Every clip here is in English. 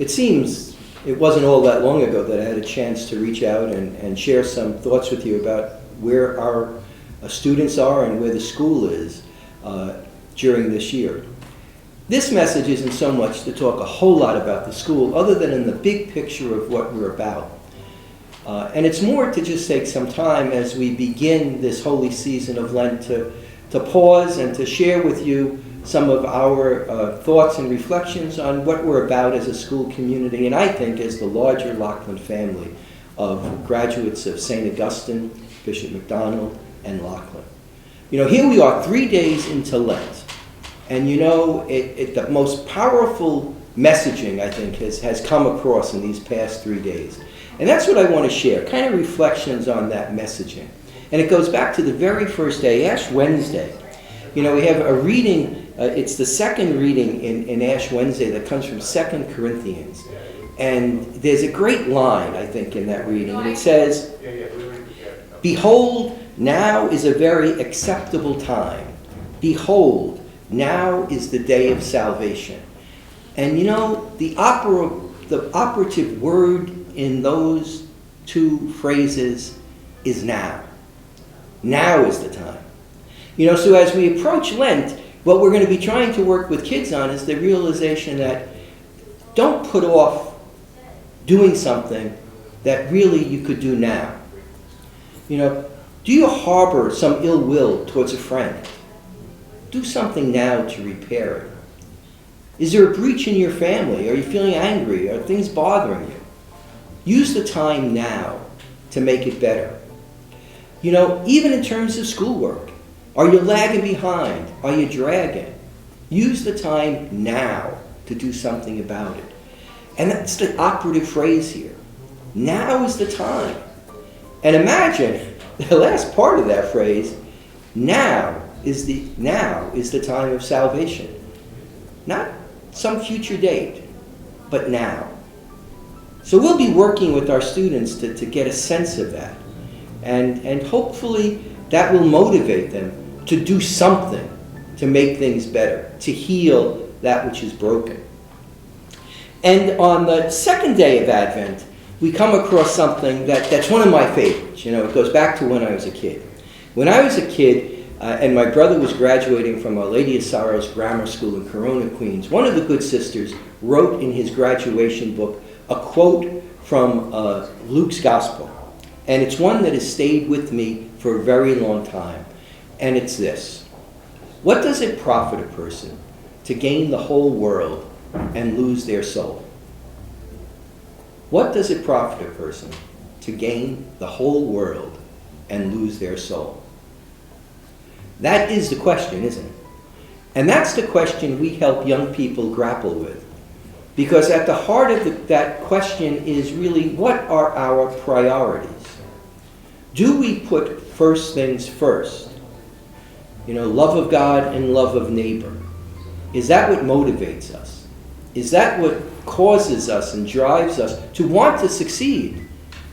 It seems it wasn't all that long ago that I had a chance to reach out and share some thoughts with you about where our students are and where the school is during this year. This message isn't so much to talk a whole lot about the school, other than in the big picture of what we're about. And it's more to just take some time as we begin this holy season of Lent to pause and to share with you some of our thoughts and reflections on what we're about as a school community, and I think as the larger Loughlin family of graduates of St. Augustine, Bishop McDonald, and Loughlin. You know, here we are 3 days into Lent, and you know, the most powerful messaging, I think, has come across in these past 3 days. And that's what I want to share, kind of reflections on that messaging. And it goes back to the very first day, Ash Wednesday. You know, we have a reading, it's the second reading in Ash Wednesday that comes from 2 Corinthians. And there's a great line, I think, in that reading. And it says, "Behold, now is a very acceptable time. Behold, now is the day of salvation." And you know, the operative word in those two phrases is now. Now is the time. You know, so as we approach Lent, what we're going to be trying to work with kids on is the realization that don't put off doing something that really you could do now. You know, do you harbor some ill will towards a friend? Do something now to repair it. Is there a breach in your family? Are you feeling angry? Are things bothering you? Use the time now to make it better. You know, even in terms of schoolwork, are you lagging behind? Are you dragging? Use the time now to do something about it. And that's the operative phrase here. Now is the time. And imagine the last part of that phrase, now is the time of salvation. Not some future date, but now. So we'll be working with our students to get a sense of that. And hopefully that will motivate them to do something to make things better, to heal that which is broken. And on the second day of Advent, we come across something that's one of my favorites. You know, it goes back to when I was a kid. When I was a kid, and my brother was graduating from Our Lady of Sorrows Grammar School in Corona, Queens, one of the good sisters wrote in his graduation book a quote from Luke's Gospel. And it's one that has stayed with me for a very long time. And it's this: what does it profit a person to gain the whole world and lose their soul? What does it profit a person to gain the whole world and lose their soul? That is the question, isn't it? And that's the question we help young people grapple with. Because at the heart of that question is really, what are our priorities? Do we put first things first? You know, love of God and love of neighbor. Is that what motivates us? Is that what causes us and drives us to want to succeed?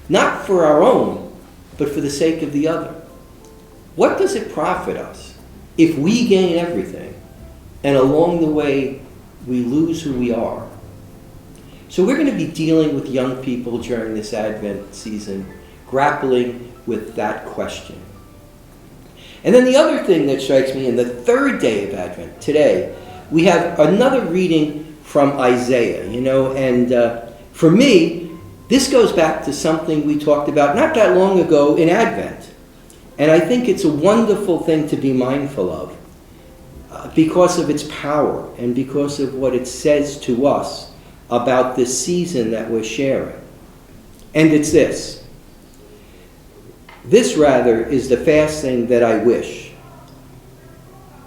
Not for our own, but for the sake of the other. What does it profit us if we gain everything and along the way we lose who we are? So we're going to be dealing with young people during this Advent season, grappling with that question. And then the other thing that strikes me, in the third day of Advent, today, we have another reading from Isaiah, you know, and for me, this goes back to something we talked about not that long ago in Advent. And I think it's a wonderful thing to be mindful of because of its power and because of what it says to us about this season that we're sharing. And it's this: this, rather, is the fasting that I wish,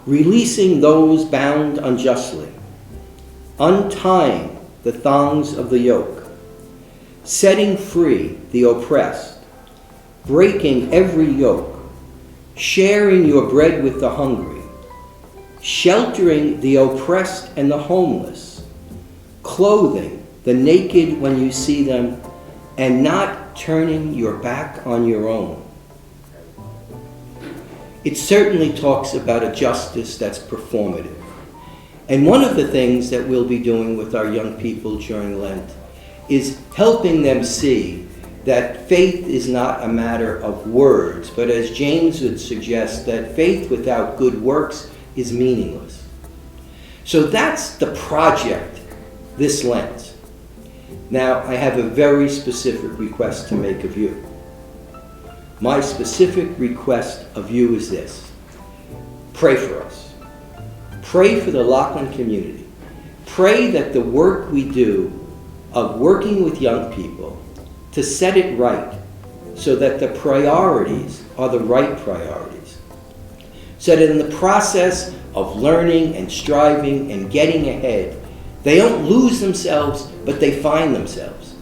releasing those bound unjustly, untying the thongs of the yoke, setting free the oppressed, breaking every yoke, sharing your bread with the hungry, sheltering the oppressed and the homeless, clothing the naked when you see them, and not turning your back on your own. It certainly talks about a justice that's performative. And one of the things that we'll be doing with our young people during Lent is helping them see that faith is not a matter of words, but as James would suggest, that faith without good works is meaningless. So that's the project this Lent. Now, I have a very specific request to make of you. My specific request of you is this: pray for us. Pray for the Loughlin community. Pray that the work we do of working with young people to set it right so that the priorities are the right priorities. So that in the process of learning and striving and getting ahead, they don't lose themselves, but they find themselves.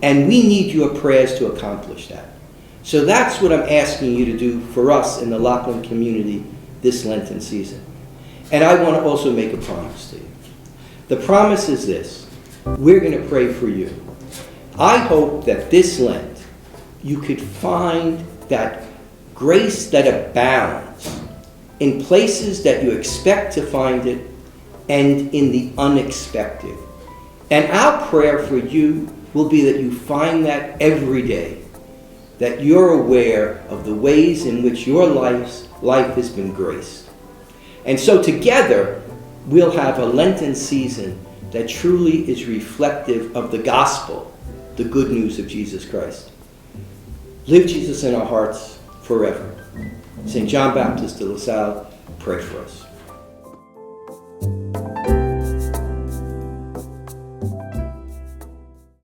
And we need your prayers to accomplish that. So that's what I'm asking you to do for us in the Loughlin community this Lenten season. And I want to also make a promise to you. The promise is this: we're going to pray for you. I hope that this Lent you could find that grace that abounds in places that you expect to find it and in the unexpected. And our prayer for you will be that you find that every day, that you're aware of the ways in which your life has been graced. And so together, we'll have a Lenten season that truly is reflective of the gospel, the good news of Jesus Christ. Live Jesus in our hearts forever. St. John Baptist de La Salle, pray for us.